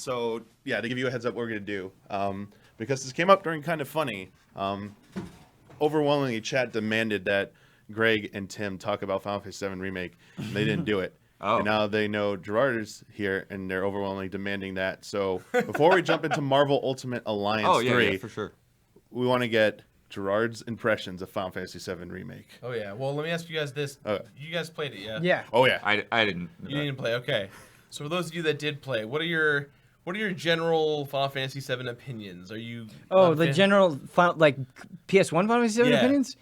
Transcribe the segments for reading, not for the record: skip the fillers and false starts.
So yeah, to give you a heads up, what we're gonna do, because this came up during Kind of Funny. Overwhelmingly, chat demanded that Greg and Tim talk about Final Fantasy VII Remake, and they didn't do it. Oh. And now they know Jirard is here, and they're overwhelmingly demanding that. So before we jump into Marvel Ultimate Alliance 3, for sure. we want to get Jirard's impressions of Final Fantasy VII Remake. Oh yeah. Well, let me ask you guys this. You guys played it, yeah? Yeah. Oh yeah. I didn't. You didn't play. Okay. So for those of you that did play, what are your general Final Fantasy VII opinions? Are you? General like PS1 Final Fantasy VII Yeah. opinions?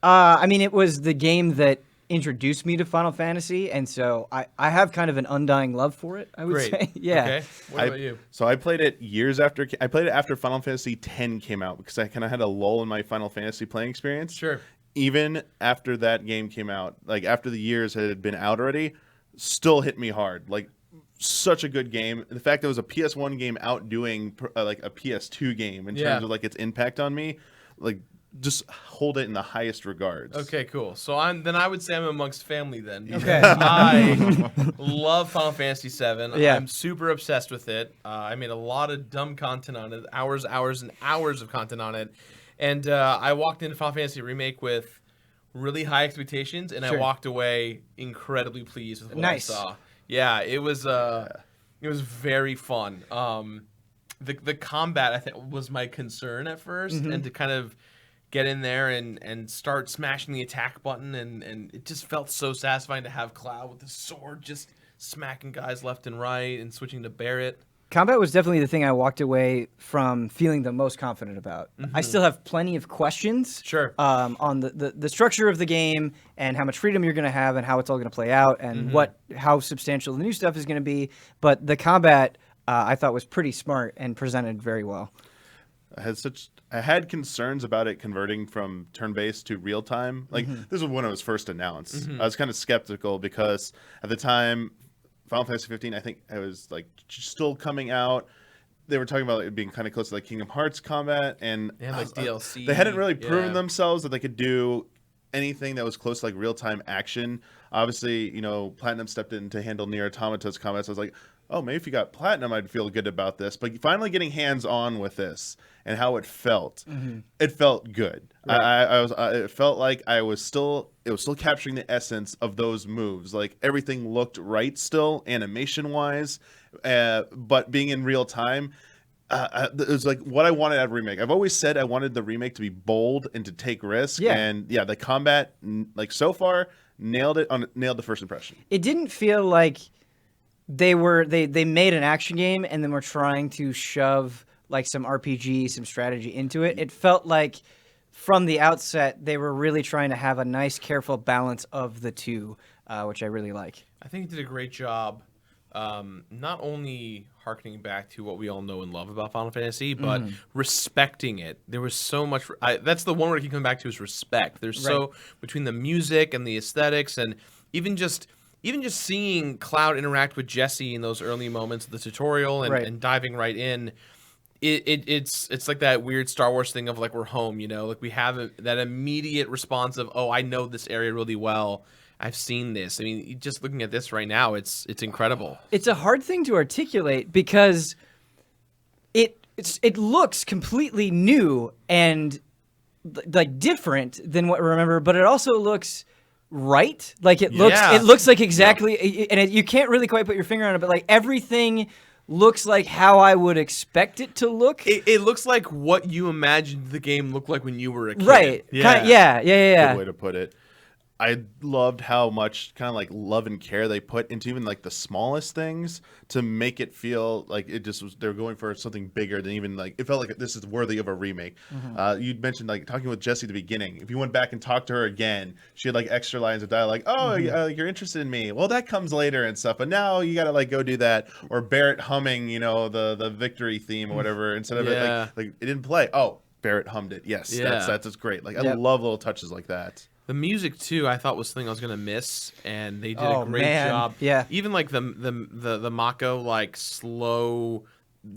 I mean, it was the game that introduced me to Final Fantasy, and so I have kind of an undying love for it, I would say. Yeah. Okay. What about you? So I played it years after. I played it after Final Fantasy X came out because I kind of had a lull in my Final Fantasy playing experience. Sure. Even after that game came out, like after the years had been out already, still hit me hard. Like such a good game. The fact that it was a PS1 game outdoing like a PS2 game in terms of like its impact on me, like just hold it in the highest regards. Okay, cool. So I would say I'm amongst family then. Okay. I love Final Fantasy VII. Yeah. I'm super obsessed with it. I made a lot of dumb content on it, hours and hours of content on it. And I walked into Final Fantasy Remake with really high expectations, and I walked away incredibly pleased with what I saw. Yeah, it was very fun. The combat, I think, was my concern at first, and to kind of get in there and start smashing the attack button, and it just felt so satisfying to have Cloud with the sword just smacking guys left and right and switching to Barret. Combat was definitely the thing I walked away from feeling the most confident about. I still have plenty of questions on the structure of the game and how much freedom you're going to have and how it's all going to play out and how substantial the new stuff is going to be. But the combat I thought was pretty smart and presented very well. I had concerns about it converting from turn-based to real-time. Like this was when it was first announced. I was kind of skeptical because at the time, Final Fantasy 15, I think it was like still coming out. They were talking about it being kind of close to like Kingdom Hearts combat, and They had like DLC. They hadn't really proven themselves that they could do anything that was close to like real-time action. Obviously, you know, Platinum stepped in to handle Nier Automata's combat, so I was like, oh, maybe if you got Platinum, I'd feel good about this. But finally getting hands-on with this and how it felt good. Right. It felt like it was still capturing the essence of those moves. Like everything looked right still, animation-wise, but being in real time. It was like what I wanted out of Remake. I've always said I wanted the Remake to be bold and to take risks. Yeah. And yeah, the combat, like so far, nailed the first impression. It didn't feel like they made an action game and then were trying to shove like some RPG, some strategy into it. It felt like from the outset they were really trying to have a nice, careful balance of the two, which I really like. I think it did a great job, not only harkening back to what we all know and love about Final Fantasy, but respecting it. There was so much. That's the one word I keep coming back to is respect. There's so between the music and the aesthetics, and even just seeing Cloud interact with Jessie in those early moments of the tutorial and diving right in. It's like that weird Star Wars thing of like we're home, you know, like we have that immediate response of, oh, I know this area really well. I've seen this. I mean, just looking at this right now, it's incredible. It's a hard thing to articulate because it looks completely new and like different than what we remember, but it also looks right. Like it looks like exactly, and you can't really quite put your finger on it, but like everything looks like how I would expect it to look. It looks like what you imagined the game looked like when you were a kid. Right. Yeah. Good way to put it. I loved how much kind of like love and care they put into even like the smallest things to make it feel like it just was, they were going for something bigger than even like, it felt like this is worthy of a remake. You mentioned like talking with Jessie at the beginning. If you went back and talked to her again, she had like extra lines of dialogue. Oh, you're interested in me. Well, that comes later and stuff, but now you got to like go do that. Or Barret humming, you know, the victory theme or whatever, instead of it like it didn't play. Oh, Barret hummed it. Yes. That's great. Like I love little touches like that. The music too, I thought was something I was gonna miss, and they did a great job. Yeah, even like the Mako like slow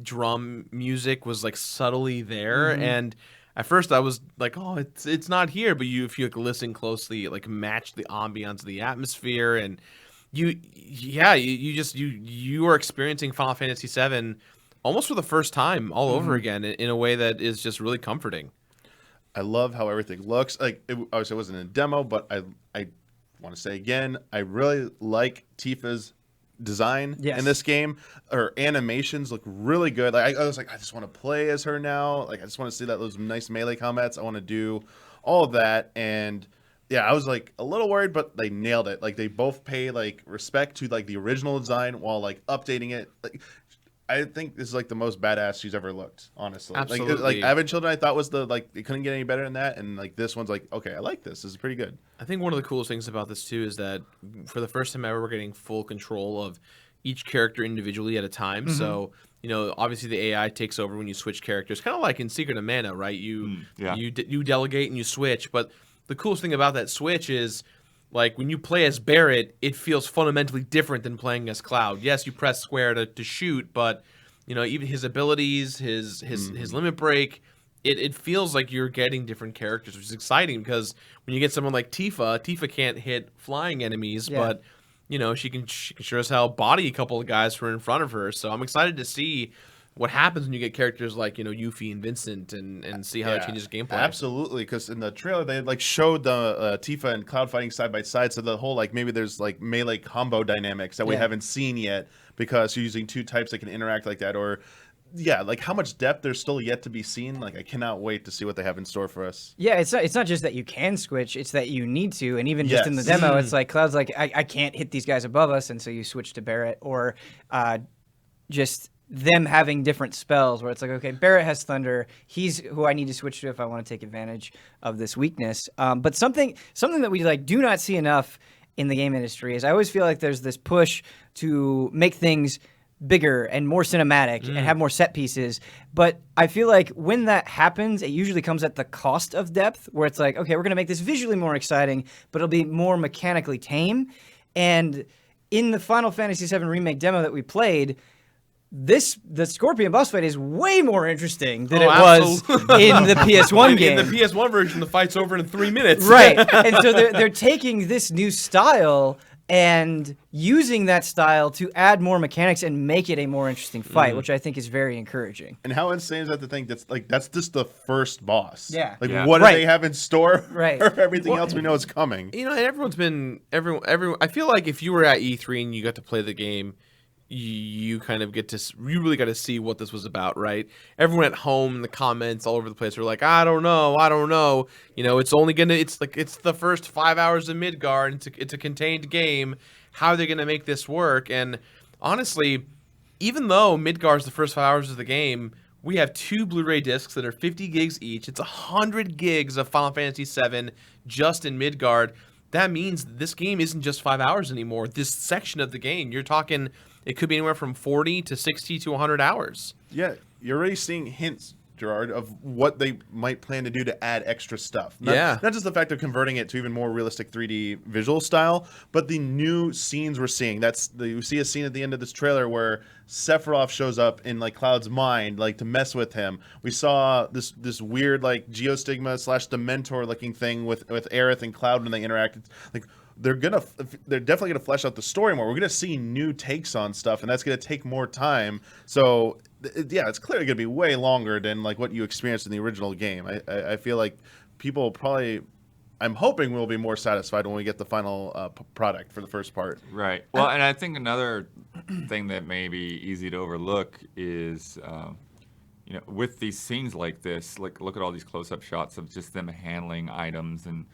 drum music was like subtly there, and at first I was like, oh, it's not here, but if you like, listen closely, it like matched the ambiance of the atmosphere, and you are experiencing Final Fantasy VII almost for the first time all over again in a way that is just really comforting. I love how everything looks. Like, obviously, it wasn't a demo, but I want to say again, I really like Tifa's design in this game. Her animations look really good. Like, I was like, I just want to play as her now. Like, I just want to see those nice melee combats. I want to do all of that. And yeah, I was like a little worried, but they nailed it. Like, they both pay like respect to like the original design while like updating it. Like, I think this is like the most badass she's ever looked, honestly. Absolutely. Like Advent Children, I thought was it couldn't get any better than that, and like this one's like, okay, I like this. This is pretty good. I think one of the coolest things about this too is that for the first time ever, we're getting full control of each character individually at a time. So obviously the AI takes over when you switch characters, kind of like in Secret of Mana, right? You delegate and you switch, but the coolest thing about that switch is, like, when you play as Barret, it feels fundamentally different than playing as Cloud. Yes, you press square to shoot, but even his abilities, his limit break, it feels like you're getting different characters, which is exciting because when you get someone like Tifa can't hit flying enemies, but she can sure as hell body a couple of guys who are in front of her. So I'm excited to see what happens when you get characters like Yuffie and Vincent and see how that changes gameplay. Absolutely, because in the trailer they like showed the Tifa and Cloud fighting side by side, so the whole like maybe there's like melee combo dynamics that we haven't seen yet because you're using two types that can interact like that, or like how much depth there's still yet to be seen. Like, I cannot wait to see what they have in store for us. Yeah, it's not just that you can switch, it's that you need to. And even just in the demo, it's like Cloud's like, I can't hit these guys above us, and so you switch to Barret, or just them having different spells where it's like, okay, Barret has Thunder. He's who I need to switch to if I want to take advantage of this weakness. But something that we like do not see enough in the game industry is I always feel like there's this push to make things bigger and more cinematic and have more set pieces. But I feel like when that happens, it usually comes at the cost of depth, where it's like, okay, we're going to make this visually more exciting, but it'll be more mechanically tame. And in the Final Fantasy VII Remake demo that we played, the Scorpion boss fight is way more interesting than it was in the PS1 game. In the PS1 version, the fight's over in 3 minutes. Right. And so they're taking this new style and using that style to add more mechanics and make it a more interesting fight, which I think is very encouraging. And how insane is that to think that's just the first boss? Yeah. Like, what do they have in store for everything else we know is coming? And everyone's been everyone. I feel like if you were at E3 and you got to play the game, you kind of you really got to see what this was about, right? Everyone at home in the comments all over the place are like, I don't know. It's the first 5 hours of Midgard. It's a contained game. How are they gonna make this work? And honestly, even though Midgard's the first 5 hours of the game, we have 2 Blu-ray discs that are 50 gigs each. It's 100 gigs of Final Fantasy VII just in Midgard. That means this game isn't just 5 hours anymore. This section of the game, you're talking, it could be anywhere from 40 to 60 to 100 hours. Yeah, you're already seeing hints, Jirard, of what they might plan to do to add extra stuff. Not just the fact of converting it to even more realistic 3D visual style, but the new scenes we're seeing. You see a scene at the end of this trailer where Sephiroth shows up in like Cloud's mind, like to mess with him. We saw this weird like Geostigma / Dementor looking thing with Aerith and Cloud when they interact. It's like they're definitely gonna flesh out the story more. We're gonna see new takes on stuff, and that's gonna take more time. So it's clearly gonna be way longer than like what you experienced in the original game. I feel like people probably, I'm hoping, will be more satisfied when we get the final product for the first part. Right. Well, and I think another thing that may be easy to overlook is, with these scenes like this, like look at all these close-up shots of just them handling items and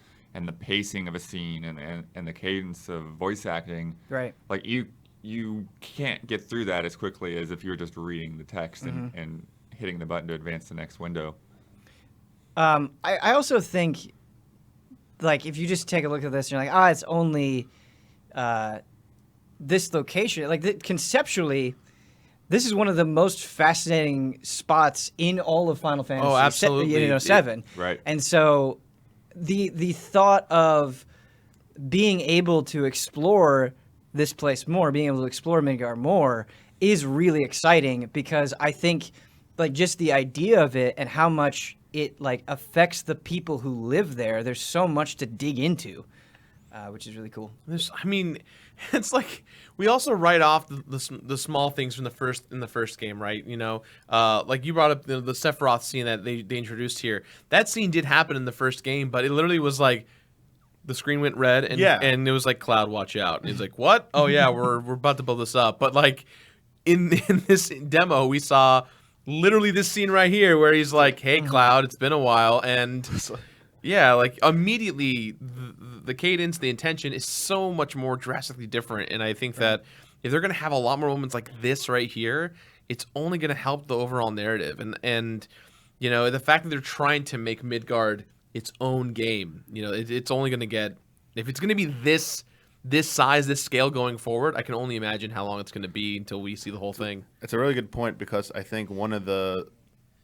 the pacing of a scene and the cadence of voice acting. Right. Like you can't get through that as quickly as if you were just reading the text and hitting the button to advance the next window. I also think, like, if you just take a look at this and you're like, it's only this location. Like, conceptually, this is one of the most fascinating spots in all of Final Fantasy. Oh, absolutely. 7. Right. And so the thought of being able to explore this place more, being able to explore Midgard more, is really exciting, because I think like just the idea of it and how much it like affects the people who live there, there's so much to dig into, which is really cool. It's like we also write off the small things from the first game, right? You know, like you brought up the Sephiroth scene that they introduced here. That scene did happen in the first game, but it literally was like the screen went red and it was like, Cloud, watch out. And he's like, what? Oh yeah, we're about to build this up. But like in this demo, we saw literally this scene right here where he's like, hey Cloud, it's been a while, and yeah, like immediately the cadence, the intention is so much more drastically different. And I think that if they're going to have a lot more moments like this right here, it's only going to help the overall narrative. And you know, the fact that they're trying to make Midgard its own game, you know, it's only going to get, if it's going to be this size, this scale going forward, I can only imagine how long it's going to be until we see the whole thing. It's a really good point, because I think one of the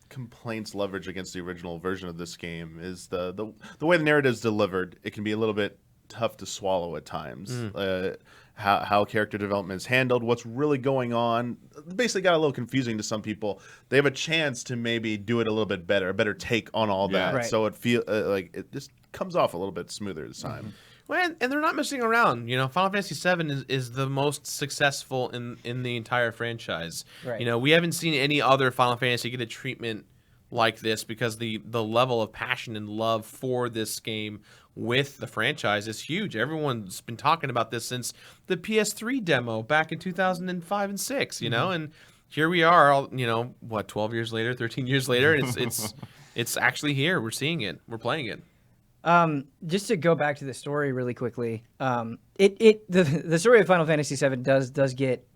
complaints leverage against the original version of this game is the way the narrative is delivered. It can be a little bit tough to swallow at times. How character development is handled, what's really going on, basically got a little confusing to some people. They have a chance to maybe do it a little bit better, a better take on all that, Right. so it feel like it just comes off a little bit smoother this time. Well, and they're not messing around. You know, Final Fantasy VII is the most successful in the entire franchise. Right. You know, we haven't seen any other Final Fantasy get a treatment like this, because the level of passion and love for this game with the franchise is huge. Everyone's been talking about this since the PS3 demo back in 2005 and 6, you know, and here we are, all, you know, what, 12 years later, 13 years later, it's actually here. We're seeing it. We're playing it. Just to go back to the story really quickly, the story of Final Fantasy VII does get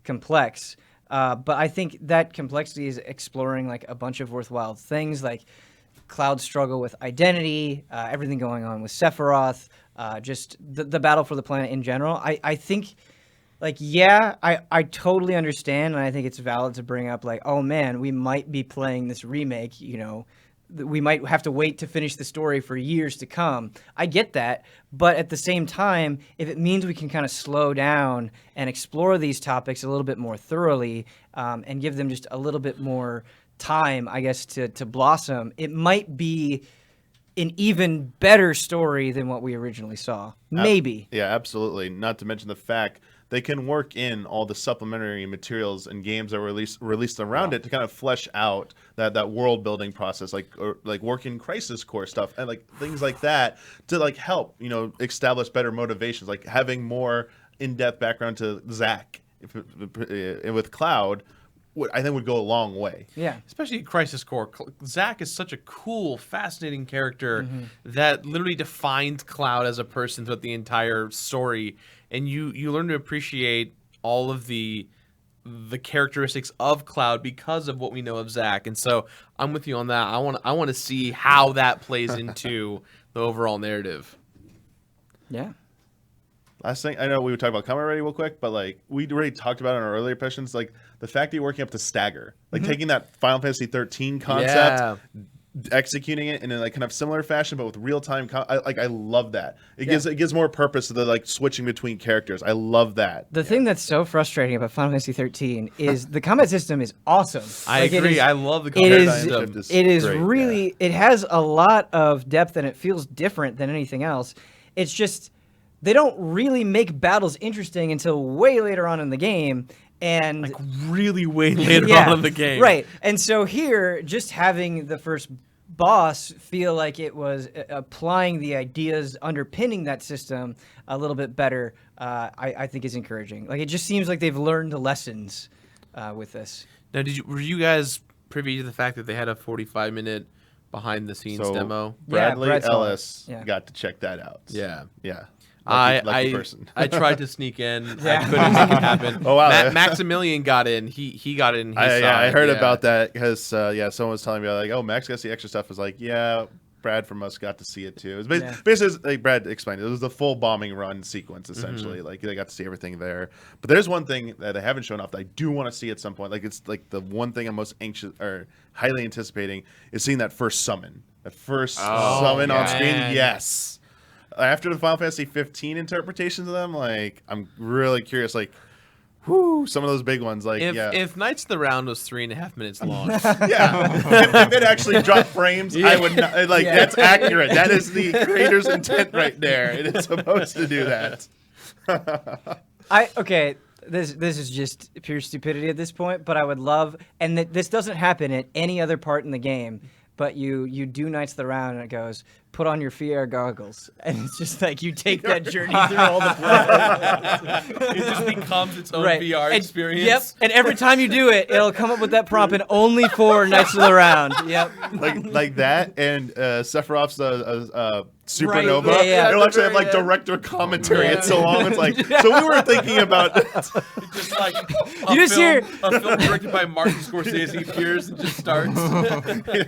complex, but I think that complexity is exploring like a bunch of worthwhile things, like Cloud's struggle with identity, everything going on with Sephiroth, just the battle for the planet in general. I think, like, yeah, I totally understand, and I think it's valid to bring up, like, oh man, we might be playing this remake, you know, we might have to wait to finish the story for years to come. I get that, but at the same time, if it means we can kind of slow down and explore these topics a little bit more thoroughly, and give them just a little bit more time, I guess, to blossom, it might be an even better story than what we originally saw. Maybe. Yeah, absolutely. Not to mention the fact they can work in all the supplementary materials and games that were released around it to kind of flesh out that world building process, like working Crisis Core stuff and like things like that to like help, you know, establish better motivations, like having more in-depth background to Zack with Cloud. I think would go a long way. Yeah. Especially Crisis Core. Zack is such a cool, fascinating character that literally defines Cloud as a person throughout the entire story. And you learn to appreciate all of the characteristics of Cloud because of what we know of Zack. And so I'm with you on that. I want to see how that plays into the overall narrative. Yeah. Last thing, I know we were talking about combat already real quick, but like we already talked about in our earlier sessions, like the fact that you're working up to stagger, like taking that Final Fantasy 13 concept, executing it in a like kind of similar fashion, but with real time. I love that. It gives more purpose to the like switching between characters. I love that. The thing that's so frustrating about Final Fantasy 13 is the combat system is awesome. I agree. I love the It combat system. It is great, really. It has a lot of depth and it feels different than anything else. It's just they don't really make battles interesting until way later on in the game. And Like really way later on in the game. Right. And so here, just having the first boss feel like it was applying the ideas underpinning that system a little bit better, I think is encouraging. Like, it just seems like they've learned the lessons with this. Now, were you guys privy to the fact that they had a 45-minute behind the scenes demo? Bradley Brad saw it. Ellis got to check that out. Yeah. Yeah. I Lucky person. I tried to sneak in. I couldn't make it happen. Oh, wow. Maximilian got in. He got in. I heard about that because someone was telling me like, oh, Max got to see extra stuff. I was like, yeah, Brad from us got to see it too. It was basically, like Brad explained, it was the full bombing run sequence essentially. Like they got to see everything there. But there's one thing that I haven't shown off that I do want to see at some point. Like it's like the one thing I'm most anxious or highly anticipating is seeing that first summon. That first summon on screen. Yes. After the Final Fantasy 15 interpretations of them, like I'm really curious. Like, some of those big ones. Like, if Knights of the Round was 3.5 minutes long, if it actually dropped frames, I would not. Like, that's accurate. That is the creator's intent right there. It is supposed to do that. Okay, this is just pure stupidity at this point, but I would love, and this doesn't happen at any other part in the game, but you do Knights of the Round, and it goes, put on your VR goggles, and it's just like you take that journey through all the planets. It just becomes its own Right. VR And- experience. Yep, and every time you do it, it'll come up with that prompt, and only for Knights of the Round. Yep. like that, and Sephiroth's Supernova. Right, yeah. It'll actually have Yeah. like director commentary. Yeah. It's so long. It's like, so we were thinking about It's just like You just hear- a film directed by Martin Scorsese appears and just starts.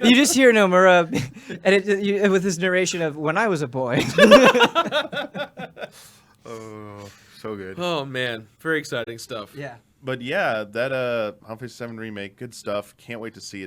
You just hear Nomura, and with his narration of when I was a boy. oh, so good. Oh man, very exciting stuff. Yeah. But yeah, that Final Fantasy VII remake, good stuff. Can't wait to see it.